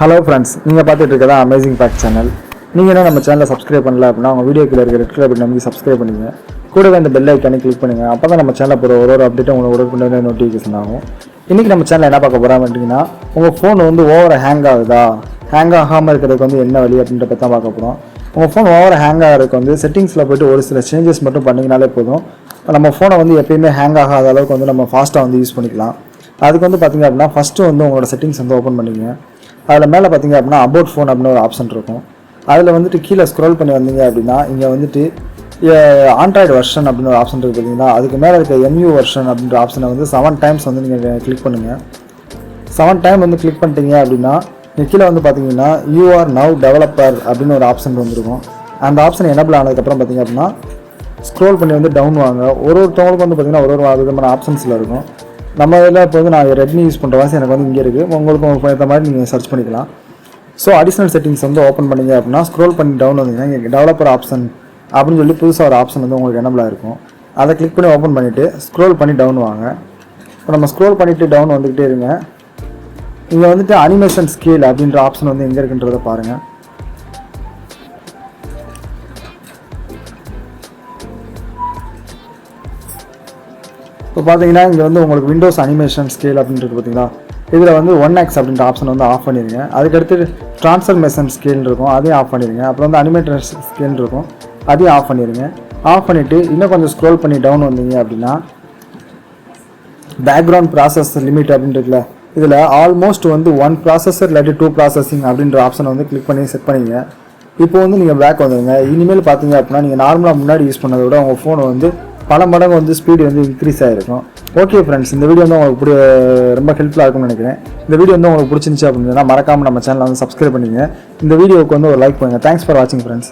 Hello friends, நீங்கள் பார்த்துட்டு இருக்கதா அமேசிங் ஃபேக்ட் சேனல். நீங்கள் என்ன நம்ம சேனலை சப்ஸ்கிரைப் பண்ணல அப்படின்னா உங்கள் வீடியோக்குள்ள இருக்கிற ரெட் கலர் பட்டன் சப்ஸ்கிரைப் பண்ணுங்கள். கூடவே அந்த பெல் ஐக்கானை கிளிக் பண்ணுங்கள். அப்போ தான் நம்ம சேனலில் போகிற ஒரு அப்டேட்டும் உங்களுக்கு உடனே நோட்டிஃபிகேஷன் ஆகும். இன்றைக்கி நம்ம சேனலில் என்ன பார்க்க போகிறோம் அப்படின்னா, உங்கள் ஃபோன் வந்து ஓவராக ஹேங் ஆகுதா, ஹேங் ஆகாமல் இருக்கிறதுக்கு வந்து என்ன வழி அப்படின்றத தான் பார்க்க போகிறோம். உங்கள் ஃபோன் ஓவராக ஹேங் ஆகிறதுக்கு வந்து செட்டிங்ஸில் போய்ட்டு ஒரு சில சேஞ்சஸ் மட்டும் பண்ணிங்கனாலே போதும். நம்ம ஃபோனை வந்து எப்பயுமே ஹேங் ஆகாத அளவுக்கு வந்து நம்ம ஃபாஸ்ட்டாக வந்து யூஸ் பண்ணிக்கலாம். அதுக்கு வந்து பார்த்திங்க அப்படின்னா ஃபஸ்ட்டு வந்து உங்களோட செட்டிங்ஸ் வந்து ஓப்பன் பண்ணிங்க. அதில் மேலே பார்த்தீங்க அப்படின்னா அபவுட் ஃபோன் அப்படின்னு ஒரு ஆப்ஷன் இருக்கும். அதில் வந்துட்டு கீழே ஸ்க்ரோல் பண்ணி வந்தீங்க அப்படின்னா இங்கே வந்துட்டு ஆண்ட்ராய்டு வெர்ஷன் அப்படின்னு ஒரு ஆப்ஷன் இருக்குது பார்த்தீங்கன்னா, அதுக்கு மேலே இருக்க MU வெர்ஷன் அப்படின்ற ஆப்ஷனை வந்து 7 டைம்ஸ் வந்து நீங்கள் கிளிக் பண்ணுங்கள். 7 டைம் வந்து கிளிக் பண்ணிட்டீங்க அப்படின்னா இங்கே கீழே வந்து பார்த்தீங்கன்னா UR now டெவலப்பர் அப்படின்னு ஒரு ஆப்ஷன் வந்துருக்கும். அந்த ஆப்ஷன் எனபிள் ஆனதுக்கப்புறம் பார்த்தீங்க அப்படின்னா ஸ்க்ரோல் பண்ணி வந்து டவுன் வாங்க. ஒருத்தவங்களுக்கு வந்து பார்த்திங்கன்னா ஒரு விதமான ஆப்ஷன்ஸில் இருக்கும். நம்ம இதில் இப்போ வந்து நான் ரெட்மி யூஸ் பண்ணுற வாசி எனக்கு வந்து இங்கே இருக்குது. உங்களுக்கு ஏற்ற மாதிரி நீங்கள் சர்ச் பண்ணிக்கலாம். ஸோ அடிஷ்னல் செட்டிங்ஸ் வந்து ஓப்பன் பண்ணிங்க அப்படின்னா ஸ்க்ரோல் பண்ணி டவுன் வந்தீங்கன்னா இங்கே டெவலப்பர் ஆப்ஷன் அப்படின்னு சொல்லி புதுசாக ஒரு ஆப்ஷன் வந்து உங்களுக்கு எனபிளாக இருக்கும். அதை கிளிக் பண்ணி ஓப்பன் பண்ணிவிட்டு ஸ்க்ரோல் பண்ணி டவுன் வாங்க. இப்போ நம்ம ஸ்க்ரோல் பண்ணிவிட்டு டவுன் வந்துக்கிட்டே இருங்க. இங்கே வந்துட்டு அனிமேஷன் ஸ்கேல் அப்படின்ற ஆப்ஷன் வந்து எங்கே இருக்குன்றதை பாருங்கள். இப்போ பார்த்தீங்கன்னா இங்கே வந்து உங்களுக்கு விண்டோஸ் அனிமேஷன் ஸ்கேல் அப்படின்றது பார்த்தீங்களா, இதில் வந்து 1x அப்படின்ற ஆப்ஷன் வந்து ஆஃப் பண்ணிடுங்க. அதுக்கடுத்து ட்ரான்ஸ்ஃபர்மேஷன் ஸ்கேல் இருக்கும், அதையும் ஆஃப் பண்ணிடுங்க. அப்புறம் வந்து அனிமேட்டர் ஸ்கேல் இருக்கும், அதையும் ஆஃப் பண்ணிடுங்க. ஆஃப் பண்ணிவிட்டு இன்னும் கொஞ்சம் ஸ்க்ரோல் பண்ணி டவுன் வந்தீங்க அப்படின்னா பேக்ரவுண்ட் ப்ராசஸ் லிமிட் அப்படின்றதுல இதில் ஆல்மோஸ்ட் வந்து 1 ப்ராசஸர் இல்லாட்டி 2 ப்ராசஸிங் அப்படின்ற ஆப்ஷனை வந்து கிளிக் பண்ணி செட் பண்ணிங்க. இப்போ வந்து நீங்கள் பேக் வந்துடுங்க. இனிமேல் பார்த்தீங்க அப்படின்னா நீங்கள் நார்மலாக முன்னாடி யூஸ் பண்ணதை விட உங்கள் ஃபோனை வந்து பல மடங்கு வந்து ஸ்பீடு வந்து இன்க்ரீஸ் ஆகிருக்கும். ஓகே ஃப்ரெண்ட்ஸ், இந்த வீடியோ வந்து உங்களுக்கு ரொம்ப ஹெல்ப்ஃபுல்லாக இருக்கும்னு நினைக்கிறேன். இந்த வீடியோ வந்து உங்களுக்கு பிடிச்சிருந்துச்சு அப்படின்னா மறக்காமல் நம்ம சேனலை வந்து சப்ஸ்கிரைப் பண்ணிங்க. இந்த வீடியோவுக்கு வந்து ஒரு லைக் பண்ணுங்கள். தேங்க்ஸ் ஃபார் வாட்சிங் ஃப்ரெண்ட்ஸ்.